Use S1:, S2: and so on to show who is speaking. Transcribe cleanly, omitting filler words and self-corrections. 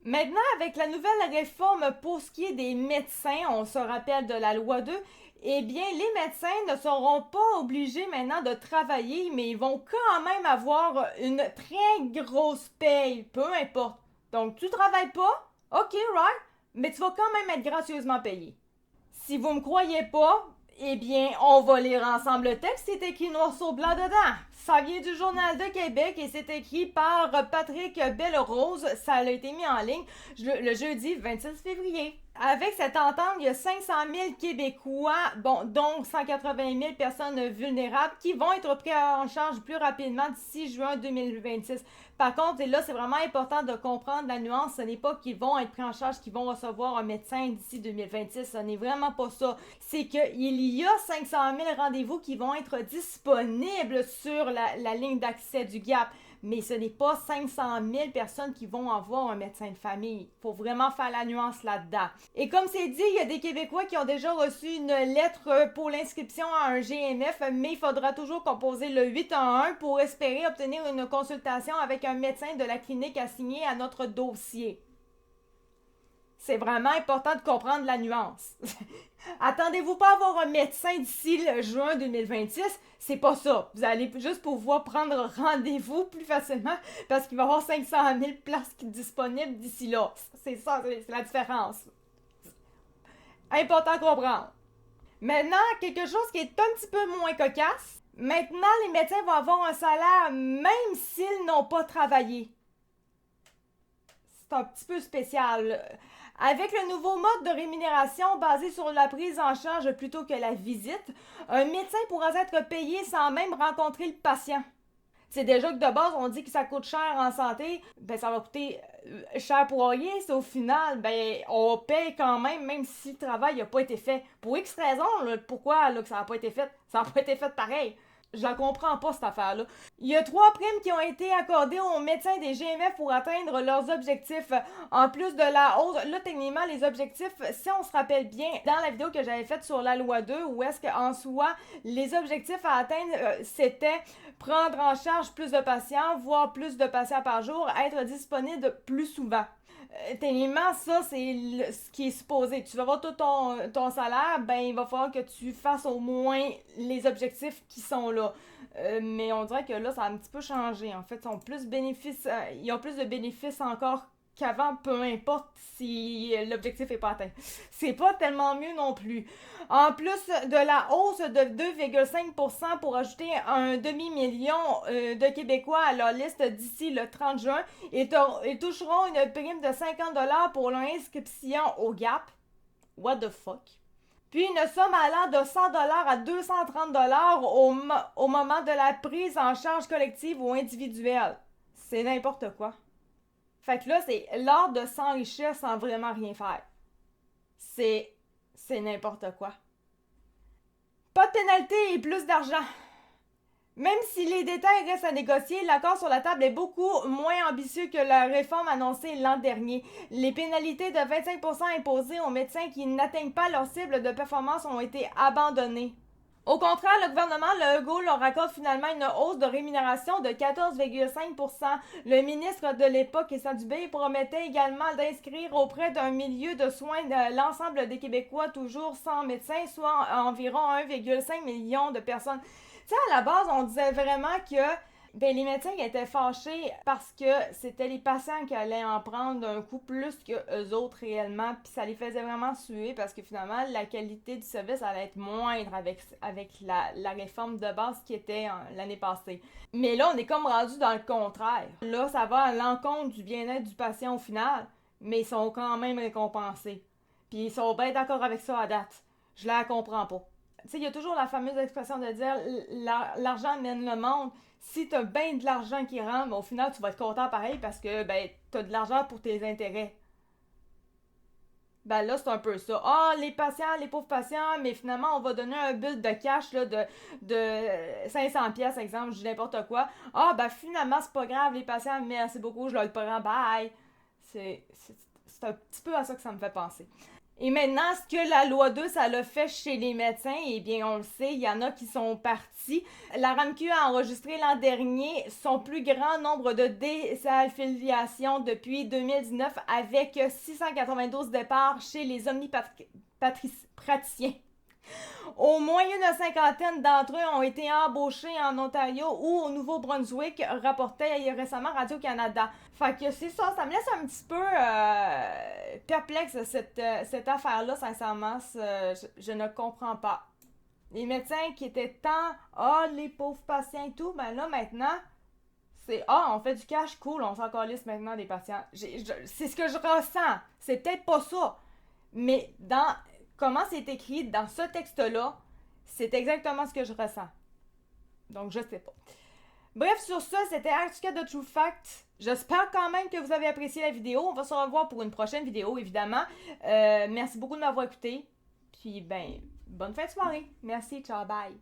S1: Maintenant, avec la nouvelle réforme pour ce qui est des médecins, on se rappelle de la loi 2, eh bien, les médecins ne seront pas obligés maintenant de travailler, mais ils vont quand même avoir une très grosse paye, peu importe. Donc, tu travailles pas, ok, right, mais tu vas quand même être gracieusement payé. Si vous me croyez pas, eh bien, on va lire ensemble le texte. C'est écrit noir sur blanc dedans. Ça vient du Journal de Québec et c'est écrit par Patrick Bellerose. Ça a été mis en ligne le jeudi 26 février. Avec cette entente, il y a 500 000 Québécois, dont 180 000 personnes vulnérables, qui vont être pris en charge plus rapidement d'ici juin 2026. Par contre, et là, c'est vraiment important de comprendre la nuance. Ce n'est pas qu'ils vont être pris en charge, qu'ils vont recevoir un médecin d'ici 2026. Ce n'est vraiment pas ça. C'est qu'il y a 500 000 rendez-vous qui vont être disponibles sur la ligne d'accès du GAP. Mais ce n'est pas 500 000 personnes qui vont avoir un médecin de famille. Il faut vraiment faire la nuance là-dedans. Et comme c'est dit, il y a des Québécois qui ont déjà reçu une lettre pour l'inscription à un GMF, mais il faudra toujours composer le 811 pour espérer obtenir une consultation avec un médecin de la clinique assigné à notre dossier. C'est vraiment important de comprendre la nuance. Attendez-vous pas à avoir un médecin d'ici le juin 2026, c'est pas ça. Vous allez juste pouvoir prendre rendez-vous plus facilement parce qu'il va y avoir 500 000 places disponibles d'ici là. C'est ça, c'est la différence. Important à comprendre. Maintenant, quelque chose qui est un petit peu moins cocasse. Maintenant, les médecins vont avoir un salaire même s'ils n'ont pas travaillé. C'est un petit peu spécial. Avec le nouveau mode de rémunération basé sur la prise en charge plutôt que la visite, un médecin pourra être payé sans même rencontrer le patient. C'est déjà que de base, on dit que ça coûte cher en santé, ça va coûter cher pour rien, c'est au final, on paye quand même si le travail n'a pas été fait. Pour X raisons, pourquoi que ça n'a pas été fait? Ça n'a pas été fait pareil. Je la comprends pas, cette affaire-là. Il y a 3 primes qui ont été accordées aux médecins des GMF pour atteindre leurs objectifs. En plus de la hausse, là, techniquement, les objectifs, si on se rappelle bien, dans la vidéo que j'avais faite sur la loi 2, où est-ce qu'en soi, les objectifs à atteindre, c'était prendre en charge plus de patients, voire plus de patients par jour, être disponible plus souvent. Techniquement, ça, c'est ce qui est supposé. Tu vas avoir tout ton salaire, il va falloir que tu fasses au moins les objectifs qui sont là. Mais on dirait que là, ça a un petit peu changé. En fait, ils ont plus de bénéfices encore qu'avant, peu importe si l'objectif n'est pas atteint. C'est pas tellement mieux non plus. En plus de la hausse de 2,5% pour ajouter un demi-million de Québécois à leur liste d'ici le 30 juin, ils toucheront une prime de 50$ pour leur inscription au GAP. What the fuck? Puis une somme allant de 100$ à 230$ au moment de la prise en charge collective ou individuelle. C'est n'importe quoi. Fait que là, c'est l'art de s'enrichir sans vraiment rien faire. C'est n'importe quoi. Pas de pénalité et plus d'argent. Même si les détails restent à négocier, l'accord sur la table est beaucoup moins ambitieux que la réforme annoncée l'an dernier. Les pénalités de 25% imposées aux médecins qui n'atteignent pas leur cible de performance ont été abandonnées. Au contraire, le gouvernement Legault leur accorde finalement une hausse de rémunération de 14,5%. Le ministre de l'époque, Christian Dubé, promettait également d'inscrire auprès d'un milieu de soins l'ensemble des Québécois toujours sans médecin, soit environ 1,5 million de personnes. Tu sais, à la base, on disait vraiment que les médecins étaient fâchés parce que c'était les patients qui allaient en prendre un coup plus que eux autres réellement, puis ça les faisait vraiment suer parce que finalement, la qualité du service allait être moindre avec la réforme de base qui était l'année passée. Mais là, on est comme rendu dans le contraire. Là, ça va à l'encontre du bien-être du patient au final, mais ils sont quand même récompensés. Puis ils sont bien d'accord avec ça à date. Je la comprends pas. Tu sais, il y a toujours la fameuse expression de dire l'argent mène le monde. Si t'as bien de l'argent qui rentre, au final, tu vas être content pareil parce que t'as de l'argent pour tes intérêts. Là, c'est un peu ça. Les patients, les pauvres patients, mais finalement, on va donner un bill de cash là, de 500$, exemple, je dis n'importe quoi. Finalement, c'est pas grave, les patients, merci beaucoup, je leur le prends, bye. C'est un petit peu à ça que ça me fait penser. Et maintenant, ce que la loi 2, ça l'a fait chez les médecins, eh bien, on le sait, il y en a qui sont partis. La RAMQ a enregistré l'an dernier son plus grand nombre de désaffiliations depuis 2019 avec 692 départs chez les omnipraticiens. Au moins une cinquantaine d'entre eux ont été embauchés en Ontario ou au Nouveau-Brunswick, rapportait récemment Radio-Canada. Fait que c'est ça, ça me laisse un petit peu perplexe cette affaire-là, sincèrement. Je ne comprends pas. Les médecins qui étaient tant, les pauvres patients et tout, ben là maintenant, c'est on fait du cash, cool, on s'en calisse maintenant des patients. C'est ce que je ressens. C'est peut-être pas ça. Mais dans comment c'est écrit dans ce texte-là, c'est exactement ce que je ressens. Donc, je sais pas. Bref, sur ça, c'était Arctica de True Fact. J'espère quand même que vous avez apprécié la vidéo. On va se revoir pour une prochaine vidéo, évidemment. Merci beaucoup de m'avoir écouté. Puis, bonne fin de soirée. Merci, ciao, bye.